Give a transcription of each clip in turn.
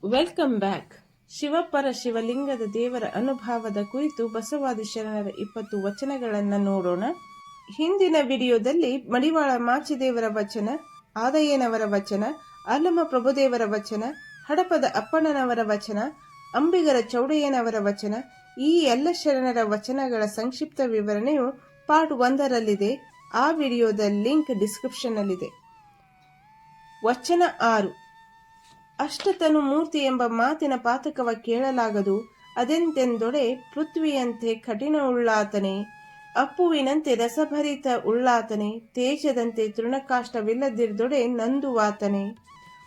Welcome back. ಶಿವಪರ ಶಿವಲಿಂಗದ ದೇವರ ಅನುಭವದ ಕುರಿತು ಬಸವಾದಿ ಶರಣರ 20 ವಚನಗಳನ್ನು ನೋಡೋಣ. ಹಿಂದಿನ ವಿಡಿಯೋದಲ್ಲಿ ಮಡಿವಾಳ ಮಾಚಿದೇವರ ವಚನ, ಆದಯ್ಯನವರ ವಚನ, ಅಲ್ಲಮ ಪ್ರಭುದೇವರ ವಚನ, ಹಡಪದ ಅಪ್ಪಣ್ಣನವರ ವಚನ, ಅಂಬಿಗರ ಚೌಡಯ್ಯನವರ ವಚನ, ಈ ಎಲ್ಲ ಶರಣರ ವಚನಗಳ ಸಂಕ್ಷಿಪ್ತ ವಿವರಣೆಯು ಪಾರ್ಟ್ 1ರಲ್ಲಿದೆ. ಆ ವಿಡಿಯೋದ ಲಿಂಕ್ ಡಿಸ್ಕ್ರಿಪ್ಷನ್ನಲ್ಲಿದೆ. ವಚನ 6. ಅಷ್ಟತನು ಮೂರ್ತಿ ಎಂಬ ಮಾತಿನ ಪಾತಕವ ಕೇಳಲಾಗದು. ಅದೆಂತೆಂದೊಡೆ ಪೃಥ್ವಿಯಂತೆ ಕಠಿಣ ಉಳ್ಳಾತನೆ, ಅಪ್ಪುವಿನಂತೆ ರಸಭರಿತ ಉಳ್ಳಾತನೆ, ತೇಜದಂತೆ ತೃಣಕಾಷ್ಟವಿಲ್ಲದಿರ್ದೊಡೆ ನಂದುವಾತನೆ,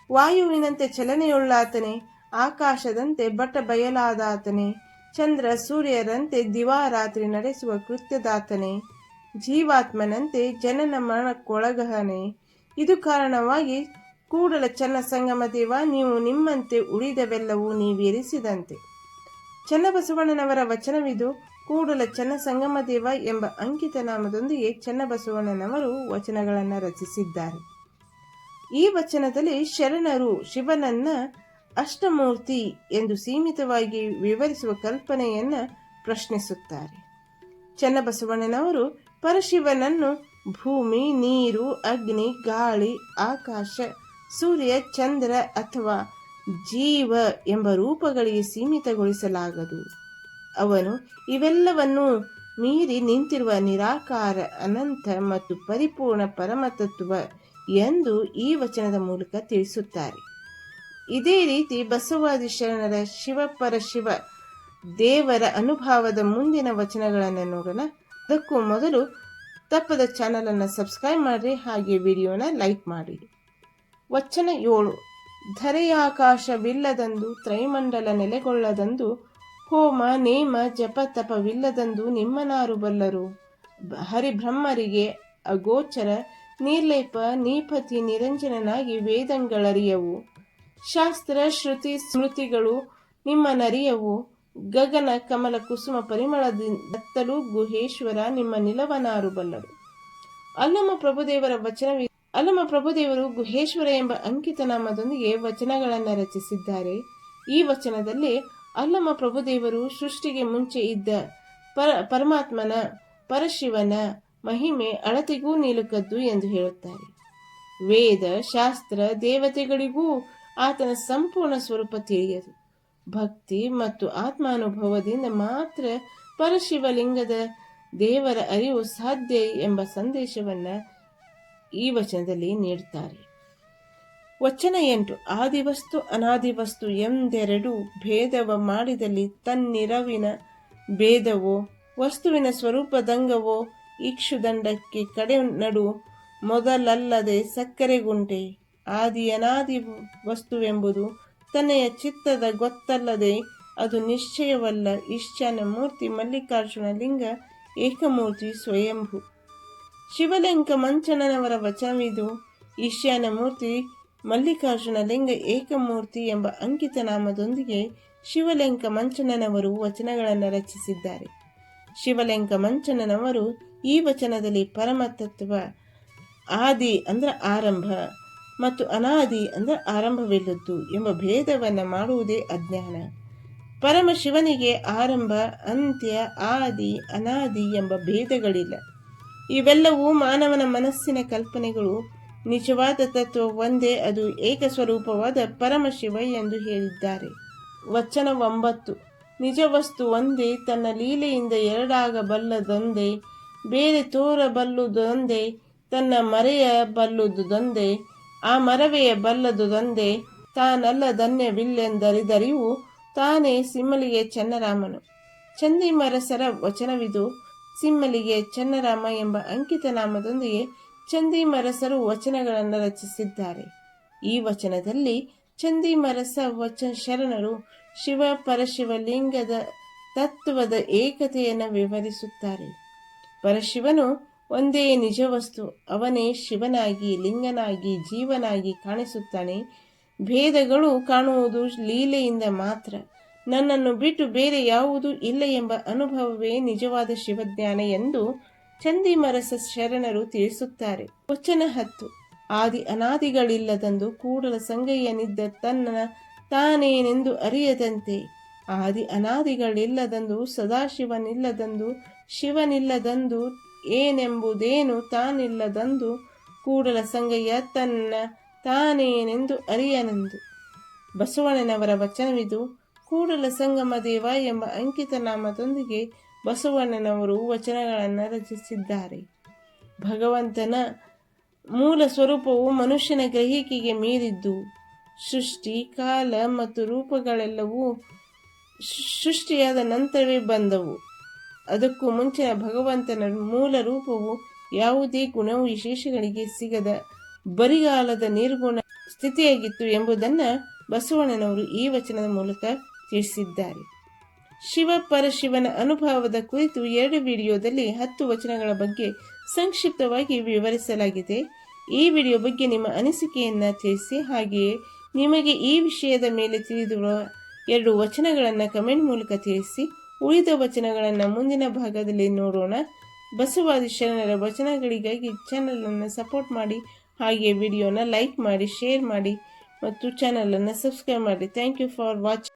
ವಾಯುವಿನಂತೆ ಚಲನೆಯುಳ್ಳಾತನೆ, ಆಕಾಶದಂತೆ ಬಟ್ಟ ಬಯಲಾದಾತನೆ, ಚಂದ್ರ ಸೂರ್ಯರಂತೆ ದಿವಾರಾತ್ರಿ ನಡೆಸುವ ಕೃತ್ಯದಾತನೆ, ಜೀವಾತ್ಮನಂತೆ ಜನನ ಮರಣಕ್ಕೊಳಗಹನೆ. ಇದು ಕಾರಣವಾಗಿ ಕೂಡಲ ಚನ್ನ ಸಂಗಮ ದೇವ, ನೀವು ನಿಮ್ಮಂತೆ ಉಳಿದವೆಲ್ಲವೂ ನೀವಿರಿಸಿದಂತೆ. ಚನ್ನಬಸವಣ್ಣನವರ ವಚನವಿದು. ಕೂಡಲ ಚನ್ನ ಸಂಗಮ ದೇವ ಎಂಬ ಅಂಕಿತ ನಾಮದೊಂದಿಗೆ ಚನ್ನಬಸವಣ್ಣನವರು ವಚನಗಳನ್ನು ರಚಿಸಿದ್ದಾರೆ. ಈ ವಚನದಲ್ಲಿ ಶರಣರು ಶಿವನನ್ನ ಅಷ್ಟಮೂರ್ತಿ ಎಂದು ಸೀಮಿತವಾಗಿ ವಿವರಿಸುವ ಕಲ್ಪನೆಯನ್ನ ಪ್ರಶ್ನಿಸುತ್ತಾರೆ. ಚನ್ನಬಸವಣ್ಣನವರು ಪರಶಿವನನ್ನು ಭೂಮಿ, ನೀರು, ಅಗ್ನಿ, ಗಾಳಿ, ಆಕಾಶ, ಸೂರ್ಯ, ಚಂದ್ರ ಅಥವಾ ಜೀವ ಎಂಬ ರೂಪಗಳಿಗೆ ಸೀಮಿತಗೊಳಿಸಲಾಗದು. ಅವನು ಇವೆಲ್ಲವನ್ನೂ ಮೀರಿ ನಿಂತಿರುವ ನಿರಾಕಾರ, ಅನಂತ ಮತ್ತು ಪರಿಪೂರ್ಣ ಪರಮತತ್ವ ಎಂದು ಈ ವಚನದ ಮೂಲಕ ತಿಳಿಸುತ್ತಾರೆ. ಇದೇ ರೀತಿ ಬಸವಾದಿ ಶರಣರ ಶಿವಪರಶಿವ ದೇವರ ಅನುಭವದ ಮುಂದಿನ ವಚನಗಳನ್ನು ನೋಡೋಣ. ಅದಕ್ಕೂ ಮೊದಲು ತಪ್ಪದ ಚಾನಲ್ ಅನ್ನು ಸಬ್ಸ್ಕ್ರೈಬ್ ಮಾಡಿ, ಹಾಗೆ ವಿಡಿಯೋನ ಲೈಕ್ ಮಾಡಿ. ವಚನ 7. ಧರೆಯಾಕಾಶವಿಲ್ಲದಂದು, ತ್ರೈಮಂಡಲ ನೆಲೆಗೊಳ್ಳದಂದು, ಹೋಮ ನೇಮ ಜಪ ತಪವಿಲ್ಲದಂದು ನಿಮ್ಮನಾರು ಬಲ್ಲರು. ಹರಿಬ್ರಹ್ಮರಿಗೆ ಅಗೋಚರ, ನಿರ್ಲೇಪ ನೀಪತಿ ನಿರಂಜನನಾಗಿ ವೇದಂಗಳರಿಯವು. ಶಾಸ್ತ್ರ ಶ್ರುತಿ ಸ್ಮೃತಿಗಳು ನಿಮ್ಮನರಿಯವು. ಗಗನ ಕಮಲ ಕುಸುಮ ಪರಿಮಳದತ್ತಲೂ ಗುಹೇಶ್ವರ ನಿಮ್ಮ ನಿಲವನಾರು ಬಲ್ಲರು. ಅಲ್ಲಮ ಪ್ರಭುದೇವರ ವಚನವಿದೆ. ಅಲ್ಲಮ ಪ್ರಭುದೇವರು ಗುಹೇಶ್ವರ ಎಂಬ ಅಂಕಿತ ನಾಮದೊಂದಿಗೆ ವಚನಗಳನ್ನು ರಚಿಸಿದ್ದಾರೆ. ಈ ವಚನದಲ್ಲಿ ಅಲ್ಲಮ ಪ್ರಭುದೇವರು ಸೃಷ್ಟಿಗೆ ಮುಂಚೆ ಇದ್ದ ಪರಮಾತ್ಮನ, ಪರಶಿವನ ಮಹಿಮೆ ಅಳತೆಗೂ ನಿಲುಕದ್ದು ಎಂದು ಹೇಳುತ್ತಾರೆ. ವೇದ ಶಾಸ್ತ್ರ ದೇವತೆಗಳಿಗೂ ಆತನ ಸಂಪೂರ್ಣ ಸ್ವರೂಪ ತಿಳಿಯದು. ಭಕ್ತಿ ಮತ್ತು ಆತ್ಮಾನುಭವದಿಂದ ಮಾತ್ರ ಪರಶಿವಲಿಂಗದ ದೇವರ ಅರಿವು ಸಾಧ್ಯ ಎಂಬ ಸಂದೇಶವನ್ನ ಈ ವಚನದಲ್ಲಿ ನೀಡುತ್ತಾರೆ. ವಚನ 8. ಆದಿವಸ್ತು ಅನಾದಿವಸ್ತು ಎಂದೆರಡು ಭೇದವ ಮಾಡಿದಲ್ಲಿ ತನ್ನಿರವಿನ ಭೇದವೋ, ವಸ್ತುವಿನ ಸ್ವರೂಪದಂಗವೋ ಇಕ್ಷುದಂಡಕ್ಕೆ ಕಡೆ ನಡು ಮೊದಲಲ್ಲದೆ ಸಕ್ಕರೆಗುಂಟೆ. ಆದಿ ಅನಾದಿ ವಸ್ತುವೆಂಬುದು ತನ್ನೆಯ ಚಿತ್ತದ ಗೊತ್ತಲ್ಲದೆ ಅದು ನಿಶ್ಚಯವಲ್ಲ. ಈಶಾನ ಮೂರ್ತಿ ಮಲ್ಲಿಕಾರ್ಜುನ ಲಿಂಗ ಏಕಮೂರ್ತಿ ಸ್ವಯಂಭೂ. ಶಿವಲಿಂಗ ಮಂಚಣ್ಣನವರ ವಚನವಿದು. ಈಶಾನ ಮೂರ್ತಿ ಮಲ್ಲಿಕಾರ್ಜುನ ಲಿಂಗ ಏಕಮೂರ್ತಿ ಎಂಬ ಅಂಕಿತ ನಾಮದೊಂದಿಗೆ ಶಿವಲಿಂಗ ಮಂಚಣ್ಣನವರು ವಚನಗಳನ್ನು ರಚಿಸಿದ್ದಾರೆ. ಶಿವಲಿಂಗ ಮಂಚಣ್ಣನವರು ಈ ವಚನದಲ್ಲಿ ಪರಮತತ್ವ, ಆದಿ ಅಂದ್ರೆ ಆರಂಭ ಮತ್ತು ಅನಾದಿ ಅಂದ್ರೆ ಆರಂಭವಿಲ್ಲದ್ದು ಎಂಬ ಭೇದವನ್ನು ಮಾಡುವುದೇ ಅಜ್ಞಾನ. ಪರಮಶಿವನಿಗೆ ಆರಂಭ, ಅಂತ್ಯ, ಆದಿ, ಅನಾದಿ ಎಂಬ ಭೇದಗಳಿಲ್ಲ. ಇವೆಲ್ಲವೂ ಮಾನವನ ಮನಸ್ಸಿನ ಕಲ್ಪನೆಗಳು. ನಿಜವಾದ ತತ್ವ ಒಂದೇ, ಅದು ಏಕಸ್ವರೂಪವಾದ ಪರಮಶಿವ ಎಂದು ಹೇಳಿದ್ದಾರೆ. ವಚನ 9. ನಿಜ ವಸ್ತು ಒಂದೇ, ತನ್ನ ಲೀಲೆಯಿಂದ ಎರಡಾಗಬಲ್ಲದೊಂದೇ, ಬೇರೆ ತೋರಬಲ್ಲುದೊಂದೇ, ತನ್ನ ಮರೆಯಬಲ್ಲುದೊಂದೇ, ಆ ಮರವೆಯ ಬಲ್ಲದುದೊಂದೇ, ತಾನಲ್ಲದನ್ಯವಿಲ್ಲೆಂದರಿದರಿವು, ತಾನೇ ಸಿಮ್ಮಲಿಗೆ ಚನ್ನರಾಮನು. ಚಂದಿಮರಸರ ವಚನವಿದು. ಸಿಮ್ಮಲಿಗೆ ಚನ್ನರಾಮ ಎಂಬ ಅಂಕಿತ ನಾಮದೊಂದಿಗೆ ಚಂದಿಮರಸರು ವಚನಗಳನ್ನು ರಚಿಸಿದ್ದಾರೆ. ಈ ವಚನದಲ್ಲಿ ಚಂದಿಮರಸ ಶರಣರು ಶಿವ ಪರಶಿವಲಿಂಗದ ತತ್ವದ ಏಕತೆಯನ್ನು ವಿವರಿಸುತ್ತಾರೆ. ಪರಶಿವನು ಒಂದೇ ನಿಜ ವಸ್ತು. ಅವನೇ ಶಿವನಾಗಿ, ಲಿಂಗನಾಗಿ, ಜೀವನಾಗಿ ಕಾಣಿಸುತ್ತಾನೆ. ಭೇದಗಳು ಕಾಣುವುದು ಲೀಲೆಯಿಂದ ಮಾತ್ರ. ನನ್ನನ್ನು ಬಿಟ್ಟು ಬೇರೆ ಯಾವುದೂ ಇಲ್ಲ ಎಂಬ ಅನುಭವವೇ ನಿಜವಾದ ಶಿವಜ್ಞಾನ ಎಂದು ಚಂದಿಮರಸ ಶರಣರು ತಿಳಿಸುತ್ತಾರೆ. ವಚನ 10. ಆದಿ ಅನಾದಿಗಳಿಲ್ಲದಂದು ಕೂಡಲ ಸಂಗಯ್ಯನಿದ್ದ ತನ್ನ ತಾನೇನೆಂದು ಅರಿಯದಂತೆ ಆದಿ ಅನಾದಿಗಳಿಲ್ಲದಂದು ಸದಾಶಿವನಿಲ್ಲದಂದು ಶಿವನಿಲ್ಲದಂದು ಏನೆಂಬುದೇನು ತಾನಿಲ್ಲದಂದು ಕೂಡಲ ಸಂಗಯ್ಯ ತನ್ನ ತಾನೇನೆಂದು ಅರಿಯನೆಂದು. ಬಸವಣ್ಣನವರ ವಚನವಿದು. ಕೂಡಲ ಸಂಗಮ ದೇವ ಎಂಬ ಅಂಕಿತ ನಾಮದೊಂದಿಗೆ ಬಸವಣ್ಣನವರು ವಚನಗಳನ್ನು ರಚಿಸಿದ್ದಾರೆ. ಭಗವಂತನ ಮೂಲ ಸ್ವರೂಪವು ಮನುಷ್ಯನ ಗ್ರಹಿಕೆಗೆ ಮೀರಿದ್ದು. ಸೃಷ್ಟಿ, ಕಾಲ ಮತ್ತು ರೂಪಗಳೆಲ್ಲವೂ ಸೃಷ್ಟಿಯಾದ ನಂತರವೇ ಬಂದವು. ಅದಕ್ಕೂ ಮುಂಚಿನ ಭಗವಂತನ ಮೂಲ ರೂಪವು ಯಾವುದೇ ಗುಣ ವಿಶೇಷಗಳಿಗೆ ಸಿಗದ ಬರಿಗಾಲದ ನಿರ್ಗುಣ ಸ್ಥಿತಿಯಾಗಿತ್ತು ಎಂಬುದನ್ನು ಬಸವಣ್ಣನವರು ಈ ವಚನದ ಮೂಲಕ ತಿಳಿಸಿದ್ದಾರೆ. ಶಿವ ಪರಶಿವನ ಅನುಭವದ ಕುರಿತು 2 ವಿಡಿಯೋದಲ್ಲಿ 10 ವಚನಗಳ ಬಗ್ಗೆ ಸಂಕ್ಷಿಪ್ತವಾಗಿ ವಿವರಿಸಲಾಗಿದೆ. ಈ ವಿಡಿಯೋ ಬಗ್ಗೆ ನಿಮ್ಮ ಅನಿಸಿಕೆಯನ್ನು ತಿಳಿಸಿ. ಹಾಗೆಯೇ ನಿಮಗೆ ಈ ವಿಷಯದ ಮೇಲೆ ತಿಳಿದಿರುವ 2 ವಚನಗಳನ್ನು ಕಮೆಂಟ್ ಮೂಲಕ ತಿಳಿಸಿ. ಉಳಿದ ವಚನಗಳನ್ನು ಮುಂದಿನ ಭಾಗದಲ್ಲಿ ನೋಡೋಣ. ಬಸವಾದಿ ಶರಣರ ವಚನಗಳಿಗಾಗಿ ಚಾನಲನ್ನು ಸಪೋರ್ಟ್ ಮಾಡಿ. ಹಾಗೆಯೇ ವಿಡಿಯೋನ ಲೈಕ್ ಮಾಡಿ, ಶೇರ್ ಮಾಡಿ ಮತ್ತು ಚಾನಲನ್ನು ಸಬ್ಸ್ಕ್ರೈಬ್ ಮಾಡಿ. Thank you for watching.